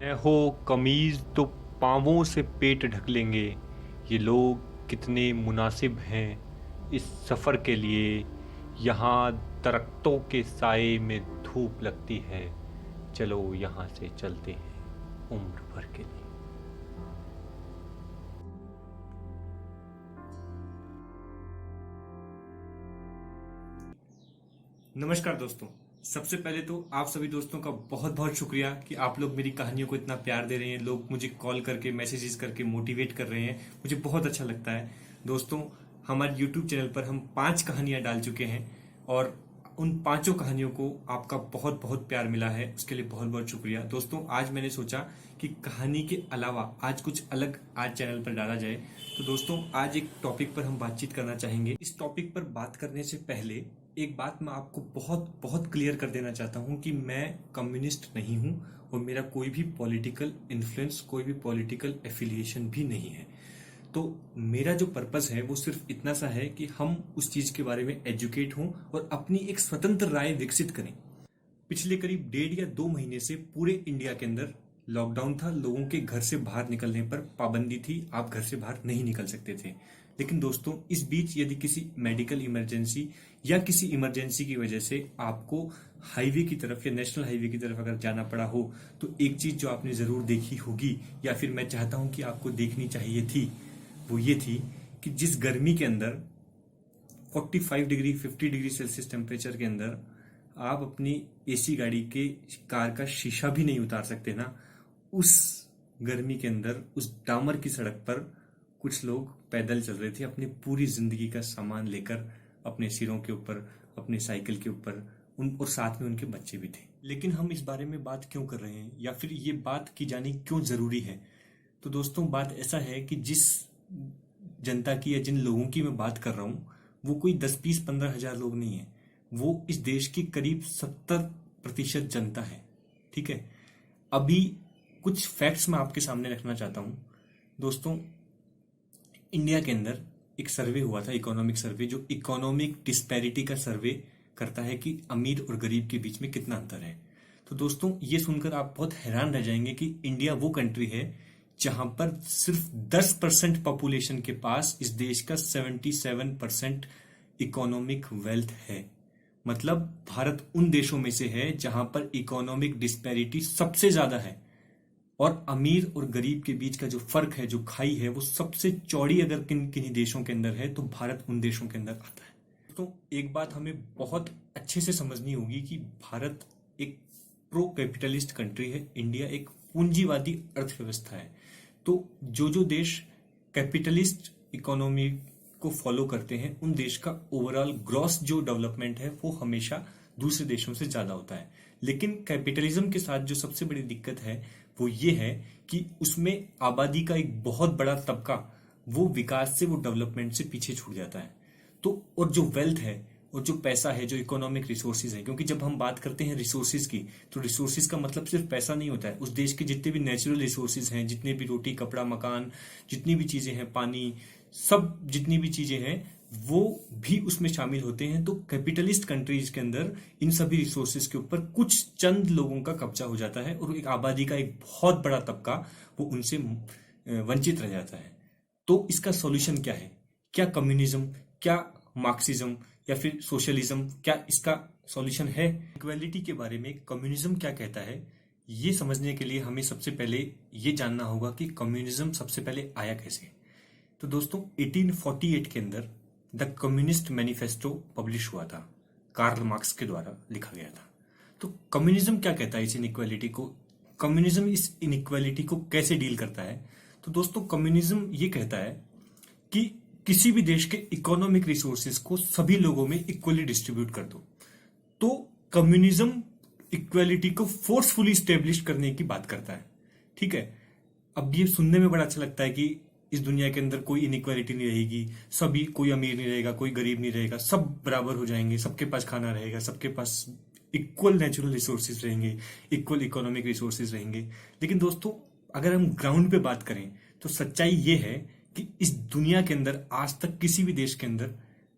मैं हो कमीज तो पाँवों से पेट ढक लेंगे। ये लोग कितने मुनासिब हैं इस सफ़र के लिए। यहाँ दरख्तों के साए में धूप लगती है। चलो यहाँ से चलते हैं उम्र भर के लिए। नमस्कार दोस्तों। सबसे पहले तो आप सभी दोस्तों का बहुत बहुत शुक्रिया कि आप लोग मेरी कहानियों को इतना प्यार दे रहे हैं। लोग मुझे कॉल करके मैसेजेस करके मोटिवेट कर रहे हैं, मुझे बहुत अच्छा लगता है। दोस्तों, हमारे यूट्यूब चैनल पर हम 5 कहानियां डाल चुके हैं और उन पांचों कहानियों को आपका बहुत बहुत प्यार मिला है, उसके लिए बहुत बहुत शुक्रिया। दोस्तों, आज मैंने सोचा कि कहानी के अलावा आज कुछ अलग आज चैनल पर डाला जाए। तो दोस्तों, आज एक टॉपिक पर हम बातचीत करना चाहेंगे। इस टॉपिक पर बात करने से पहले एक बात मैं आपको बहुत बहुत क्लियर कर देना चाहता हूं कि मैं कम्युनिस्ट नहीं हूं और मेरा कोई भी पॉलिटिकल इन्फ्लुएंस, कोई भी पॉलिटिकल एफिलिएशन भी नहीं है। तो मेरा जो पर्पस है वो सिर्फ इतना सा है कि हम उस चीज के बारे में एजुकेट हों और अपनी एक स्वतंत्र राय विकसित करें। पिछले करीब 1.5 या 2 महीने से पूरे इंडिया के अंदर लॉकडाउन था। लोगों के घर से बाहर निकलने पर पाबंदी थी, आप घर से बाहर नहीं निकल सकते थे। लेकिन दोस्तों, इस बीच यदि किसी मेडिकल इमरजेंसी या किसी इमरजेंसी की वजह से आपको हाईवे की तरफ या नेशनल हाईवे की तरफ अगर जाना पड़ा हो, तो एक चीज जो आपने जरूर देखी होगी या फिर मैं चाहता हूं कि आपको देखनी चाहिए थी, वो ये थी कि जिस गर्मी के अंदर 45 डिग्री 50 डिग्री सेल्सियस टेम्परेचर के अंदर आप अपनी एसी गाड़ी के कार का शीशा भी नहीं उतार सकते ना, उस गर्मी के अंदर उस डामर की सड़क पर कुछ लोग पैदल चल रहे थे अपनी पूरी जिंदगी का सामान लेकर अपने सिरों के ऊपर, अपने साइकिल के ऊपर, उन और साथ में उनके बच्चे भी थे। लेकिन हम इस बारे में बात क्यों कर रहे हैं या फिर ये बात की जानी क्यों जरूरी है? तो दोस्तों, बात ऐसा है कि जिस जनता की या जिन लोगों की मैं बात कर रहा हूं, वो कोई 10, 20, 15 हजार लोग नहीं है। वो इस देश की करीब 70% जनता है। ठीक है, अभी कुछ फैक्ट्स मैं आपके सामने रखना चाहता हूं। दोस्तों, इंडिया के अंदर एक सर्वे हुआ था, इकोनॉमिक सर्वे, जो इकोनॉमिक डिस्पैरिटी का सर्वे करता है कि अमीर और गरीब के बीच में कितना अंतर है। तो दोस्तों, ये सुनकर आप बहुत हैरान रह जाएंगे कि इंडिया वो कंट्री है जहां पर सिर्फ 10% पॉपुलेशन के पास इस देश का 77% इकोनॉमिक वेल्थ है। मतलब भारत उन देशों में से है जहां पर इकोनॉमिक डिस्पैरिटी सबसे ज्यादा है और अमीर और गरीब के बीच का जो फर्क है, जो खाई है, वो सबसे चौड़ी अगर किन्हीं देशों के अंदर है तो भारत उन देशों के अंदर आता है। तो एक बात हमें बहुत अच्छे से समझनी होगी कि भारत एक प्रो कैपिटलिस्ट कंट्री है, इंडिया एक पूंजीवादी अर्थव्यवस्था है। तो जो जो देश कैपिटलिस्ट इकोनॉमी को फॉलो करते हैं, उन देश का ओवरऑल ग्रॉस जो डेवलपमेंट है वो हमेशा दूसरे देशों से ज्यादा होता है। लेकिन कैपिटलिज्म के साथ जो सबसे बड़ी दिक्कत है वो ये है कि उसमें आबादी का एक बहुत बड़ा तबका वो विकास से, वो डेवलपमेंट से पीछे छूट जाता है। तो और जो वेल्थ है और जो पैसा है, जो इकोनॉमिक रिसोर्सेज है, क्योंकि जब हम बात करते हैं रिसोर्सेज की, तो रिसोर्सेज का मतलब सिर्फ पैसा नहीं होता है। उस देश के जितने भी नेचुरल रिसोर्सेज हैं, जितने भी रोटी कपड़ा मकान, जितनी भी चीजें हैं, पानी, सब जितनी भी चीजें हैं वो भी उसमें शामिल होते हैं। तो कैपिटलिस्ट कंट्रीज के अंदर इन सभी रिसोर्सेज के ऊपर कुछ चंद लोगों का कब्जा हो जाता है और एक आबादी का एक बहुत बड़ा तबका वो उनसे वंचित रह जाता है। तो इसका सॉल्यूशन क्या है? क्या कम्युनिज्म, क्या मार्क्सिज्म या फिर सोशलिज्म, क्या इसका सॉल्यूशन है? इक्वालिटी के बारे में कम्युनिज्म क्या कहता है, ये समझने के लिए हमें सबसे पहले ये जानना होगा कि कम्युनिज्म सबसे पहले आया कैसे। तो दोस्तों, 1848 के अंदर द कम्युनिस्ट मैनिफेस्टो पब्लिश हुआ था, कार्ल मार्क्स के द्वारा लिखा गया था। तो कम्युनिज्म क्या कहता है इस इनइक्वालिटी को? कम्युनिज्म इस इनइक्वालिटी को कैसे डील करता है? तो दोस्तों, कम्युनिज्म ये कहता है कि किसी भी देश के इकोनॉमिक रिसोर्सेज को सभी लोगों में इक्वली डिस्ट्रीब्यूट कर दो। तो कम्युनिज्म इक्वालिटी को फोर्सफुली स्टेब्लिश करने की बात करता है। ठीक है, अब ये सुनने में बड़ा अच्छा लगता है कि इस दुनिया के अंदर कोई इनइक्वालिटी नहीं रहेगी, सभी, कोई अमीर नहीं रहेगा, कोई गरीब नहीं रहेगा, सब बराबर हो जाएंगे, सबके पास खाना रहेगा, सबके पास इक्वल नेचुरल रिसोर्सेज रहेंगे, इक्वल इकोनॉमिक रिसोर्सेज रहेंगे। लेकिन दोस्तों, अगर हम ग्राउंड पे बात करें तो सच्चाई ये है कि इस दुनिया के अंदर आज तक किसी भी देश के अंदर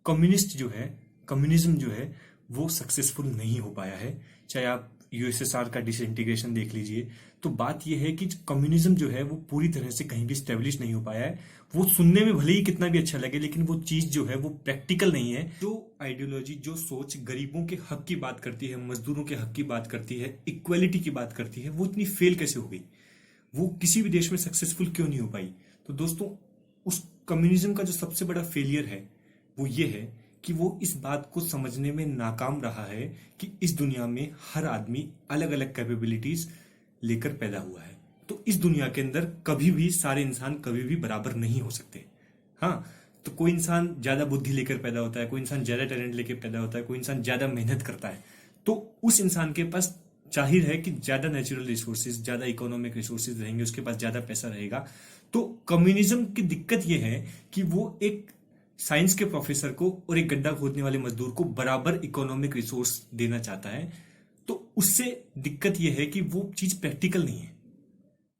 कम्युनिज्म जो है वो सक्सेसफुल नहीं हो पाया है। चाहे आप यूएसएसआर का डिसइंटीग्रेशन देख लीजिए। तो बात यह है कि कम्युनिज्म जो है वो पूरी तरह से कहीं भी स्टेब्लिश नहीं हो पाया है। वो सुनने में भले ही कितना भी अच्छा लगे, लेकिन वो चीज जो है वो प्रैक्टिकल नहीं है। जो आइडियोलॉजी, जो सोच गरीबों के हक की बात करती है, मजदूरों के हक की बात करती है, इक्वालिटी की बात करती है, वो इतनी फेल कैसे हो गई? वो किसी भी देश में सक्सेसफुल क्यों नहीं हो पाई? तो दोस्तों, उस कम्युनिज्म का जो सबसे बड़ा फेलियर है वो ये है कि वो इस बात को समझने में नाकाम रहा है कि इस दुनिया में हर आदमी अलग अलग कैपेबिलिटीज लेकर पैदा हुआ है। तो इस दुनिया के अंदर कभी भी सारे इंसान कभी भी बराबर नहीं हो सकते। हाँ, तो कोई इंसान ज्यादा बुद्धि लेकर पैदा होता है, कोई इंसान ज्यादा टैलेंट लेकर पैदा होता है, कोई इंसान ज्यादा मेहनत करता है। तो उस इंसान के पास जाहिर है कि ज्यादा नेचुरल रिसोर्सेज, ज्यादा इकोनॉमिक रिसोर्सेज रहेंगे, उसके पास ज्यादा पैसा रहेगा। तो कम्युनिज्म की दिक्कत यह है कि वो एक साइंस के प्रोफेसर को और एक गड्ढा खोदने वाले मजदूर को बराबर इकोनॉमिक रिसोर्स देना चाहता है। तो उससे दिक्कत यह है कि वो चीज प्रैक्टिकल नहीं है।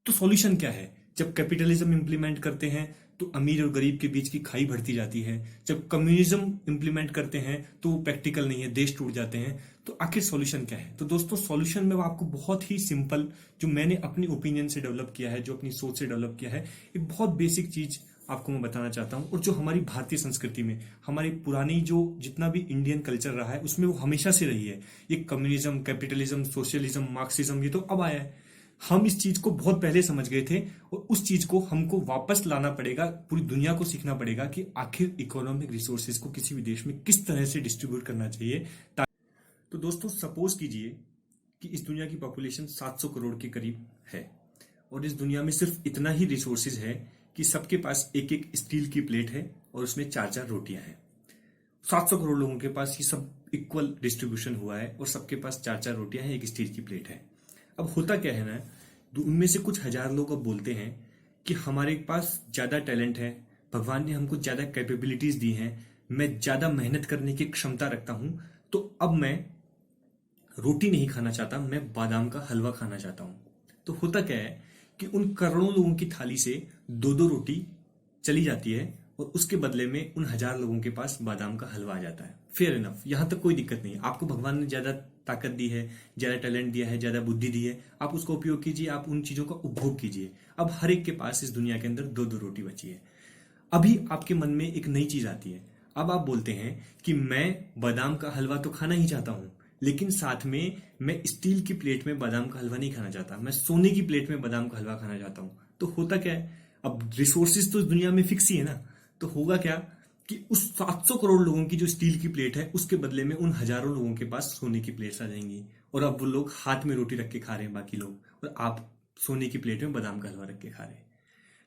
तो सॉल्यूशन क्या है? जब कैपिटलिज्म इंप्लीमेंट करते हैं तो अमीर और गरीब के बीच की खाई बढ़ती जाती है। जब कम्युनिज्म इंप्लीमेंट करते हैं तो वो प्रैक्टिकल नहीं है, देश टूट जाते हैं। तो आखिर सॉल्यूशन क्या है? तो दोस्तों, सॉल्यूशन में आपको बहुत ही सिंपल, जो मैंने अपनी ओपिनियन से डेवलप किया है, जो अपनी सोच से डेवलप किया है, एक बहुत बेसिक चीज आपको मैं बताना चाहता हूं। और जो हमारी भारतीय संस्कृति में, हमारी पुरानी जो जितना भी इंडियन कल्चर रहा है उसमें वो हमेशा से रही है। ये कम्युनिज्म, कैपिटलिज्म, सोशलिज्म, मार्क्सिज्म, ये तो अब आया है। हम इस चीज को बहुत पहले समझ गए थे और उस चीज को हमको वापस लाना पड़ेगा। पूरी दुनिया को सीखना पड़ेगा कि आखिर इकोनॉमिक रिसोर्सेज को किसी भी देश में किस तरह से डिस्ट्रीब्यूट करना चाहिए। तो दोस्तों, सपोज कीजिए कि इस दुनिया की पॉपुलेशन 700 करोड़ के करीब है और इस दुनिया में सिर्फ इतना ही रिसोर्सेज है कि सबके पास एक एक स्टील की प्लेट है और उसमें 4-4 रोटियां हैं। 700 करोड़ लोगों के पास ये सब इक्वल डिस्ट्रीब्यूशन हुआ है और सबके पास 4-4 रोटियां हैं, एक स्टील की प्लेट है। अब होता क्या है ना, उनमें से कुछ हजार लोग अब बोलते हैं कि हमारे पास ज्यादा टैलेंट है, भगवान ने हमको ज्यादा कैपेबिलिटीज दी हैं, मैं ज्यादा मेहनत करने की क्षमता रखता हूं, तो अब मैं रोटी नहीं खाना चाहता, मैं बादाम का हलवा खाना चाहता हूं। तो होता क्या है कि उन करोड़ों लोगों की थाली से 2-2 रोटी चली जाती है और उसके बदले में उन 1000 लोगों के पास बादाम का हलवा आ जाता है। फेयर इनफ, यहां तक कोई दिक्कत नहीं है। आपको भगवान ने ज्यादा ताकत दी है, ज्यादा टैलेंट दिया है, ज्यादा बुद्धि दी है, आप उसका उपयोग कीजिए, आप उन चीजों का उपभोग कीजिए। अब हर एक के पास इस दुनिया के अंदर 2-2 रोटी बची है। अभी आपके मन में एक नई चीज आती है। अब आप बोलते हैं कि मैं बादाम का हलवा तो खाना ही चाहता हूं, लेकिन साथ में मैं स्टील की प्लेट में बादाम का हलवा नहीं खाना चाहता, मैं सोने की प्लेट में बादाम का हलवा खाना चाहता हूं। तो होता क्या है, अब रिसोर्सेज तो इस दुनिया में फिक्स ही है ना। तो होगा क्या कि उस 700 करोड़ लोगों की जो स्टील की प्लेट है उसके बदले में उन हजारों लोगों के पास सोने की प्लेट्स आ जाएंगी और अब वो लोग हाथ में रोटी रख के खा रहे हैं बाकी लोग, और आप सोने की प्लेट में बादाम का हलवा रख के खा रहे हैं।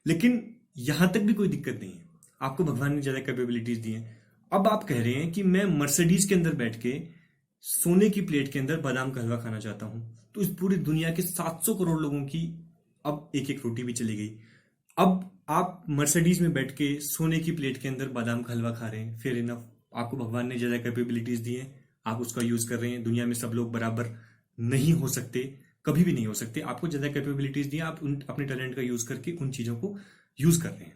लेकिन यहां तक भी कोई दिक्कत नहीं है, आपको भगवान ने ज्यादा कैपेबिलिटीज दी हैं। अब आप कह रहे हैं कि मैं मर्सिडीज के अंदर बैठ के सोने की प्लेट के अंदर बादाम का हलवा खाना चाहता हूं। तो इस पूरी दुनिया के 700 करोड़ लोगों की अब एक एक रोटी भी चली गई। अब आप मर्सिडीज में बैठ के सोने की प्लेट के अंदर बादाम का हलवा खा रहे हैं। फेयर इनफ, आपको भगवान ने ज्यादा कैपेबिलिटीज दी हैं, आप उसका यूज कर रहे हैं। दुनिया में सब लोग बराबर नहीं हो सकते, कभी भी नहीं हो सकते। आपको ज्यादा कैपेबिलिटीज दी, आप अपने टैलेंट का यूज करके उन चीजों को यूज कर रहे हैं।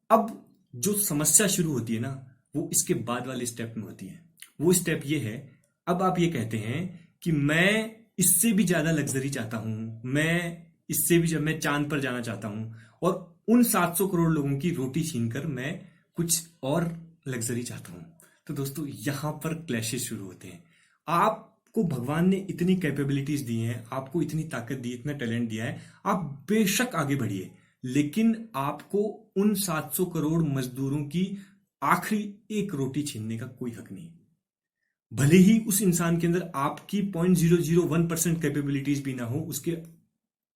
अब जो समस्या शुरू होती है ना, वो इसके बाद वाले स्टेप में होती है। वो स्टेप ये है, अब आप ये कहते हैं कि मैं इससे भी ज्यादा लग्जरी चाहता हूं, मैं इससे भी मैं चांद पर जाना चाहता हूं, और उन 700 करोड़ लोगों की रोटी छीनकर मैं कुछ और लग्जरी चाहता हूं। तो दोस्तों, यहां पर क्लैशेस शुरू होते हैं। आपको भगवान ने इतनी कैपेबिलिटीज दी हैं, आपको इतनी ताकत दी, इतना टैलेंट दिया है, आप बेशक आगे बढ़िए, लेकिन आपको उन 700 करोड़ मजदूरों की आखिरी एक रोटी छीनने का कोई हक नहीं। भले ही उस इंसान के अंदर आपकी 0.001% कैपेबिलिटीज भी ना हो, उसके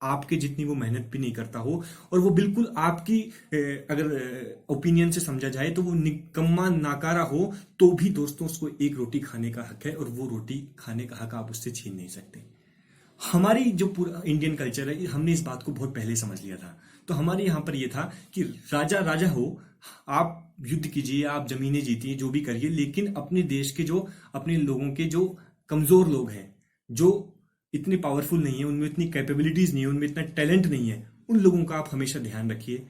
आपके जितनी वो मेहनत भी नहीं करता हो, और वो बिल्कुल आपकी अगर ओपिनियन से समझा जाए तो वो निकम्मा नाकारा हो, तो भी दोस्तों उसको एक रोटी खाने का हक है और वो रोटी खाने का हक आप उससे छीन नहीं सकते। हमारी जो पूरा इंडियन कल्चर है, हमने इस बात को बहुत पहले समझ लिया था। तो हमारे यहाँ पर यह था कि राजा राजा हो, आप युद्ध कीजिए, आप जमीनें जीतिए, जो भी करिए, लेकिन अपने देश के जो, अपने लोगों के जो कमजोर लोग हैं, जो इतने पावरफुल नहीं है, उनमें इतनी कैपेबिलिटीज नहीं है, उनमें इतना टैलेंट नहीं है, उन लोगों का आप हमेशा ध्यान रखिए।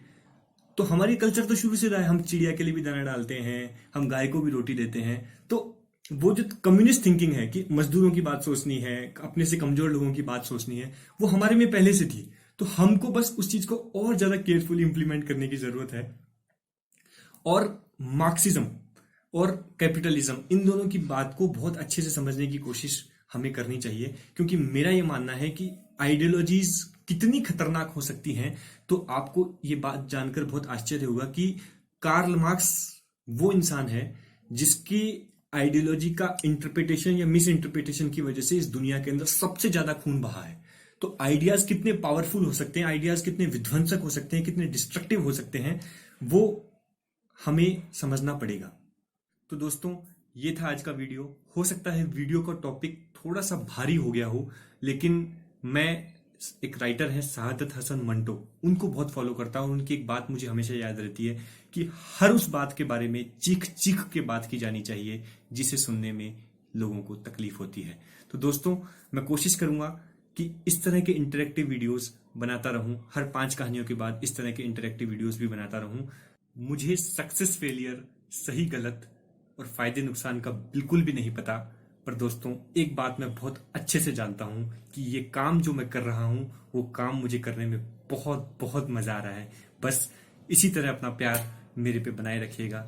तो हमारी कल्चर तो शुरू से रहा है, हम चिड़िया के लिए भी दाना डालते हैं, हम गाय को भी रोटी देते हैं। तो वो जो कम्युनिस्ट थिंकिंग है कि मजदूरों की बात सोचनी है, अपने से कमजोर लोगों की बात सोचनी है, वो हमारे में पहले से थी। तो हमको बस उस चीज को और ज्यादा केयरफुली इंप्लीमेंट करने की जरूरत है। और मार्क्सिज्म और कैपिटलिज्म, इन दोनों की बात को बहुत अच्छे से समझने की कोशिश हमें करनी चाहिए, क्योंकि मेरा ये मानना है कि आइडियोलॉजीज कितनी खतरनाक हो सकती हैं। तो आपको ये बात जानकर बहुत आश्चर्य होगा कि कार्ल मार्क्स वो इंसान है जिसकी आइडियोलॉजी का इंटरप्रिटेशन या मिस इंटरप्रिटेशन की वजह से इस दुनिया के अंदर सबसे ज्यादा खून बहा है। तो आइडियाज कितने पावरफुल हो सकते हैं, आइडियाज कितने विध्वंसक हो सकते हैं, कितने डिस्ट्रक्टिव हो सकते हैं, वो हमें समझना पड़ेगा। तो दोस्तों, ये था आज का वीडियो। हो सकता है वीडियो का टॉपिक थोड़ा सा भारी हो गया हो, लेकिन मैं एक राइटर है शहादत हसन मंटो, उनको बहुत फॉलो करता हूँ। उनकी एक बात मुझे हमेशा याद रहती है कि हर उस बात के बारे में चीख चीख के बात की जानी चाहिए जिसे सुनने में लोगों को तकलीफ होती है। तो दोस्तों, मैं कोशिश करूंगा कि इस तरह के इंटरेक्टिव वीडियोस बनाता रहूं। हर 5 कहानियों के बाद इस तरह के इंटरेक्टिव वीडियोस भी बनाता रहूं। मुझे सक्सेस फेलियर, सही गलत और फायदे नुकसान का बिल्कुल भी नहीं पता, पर दोस्तों एक बात मैं बहुत अच्छे से जानता हूं कि ये काम जो मैं कर रहा हूं वो काम मुझे करने में बहुत बहुत मजा आ रहा है। बस इसी तरह अपना प्यार मेरे पे बनाए रखिएगा।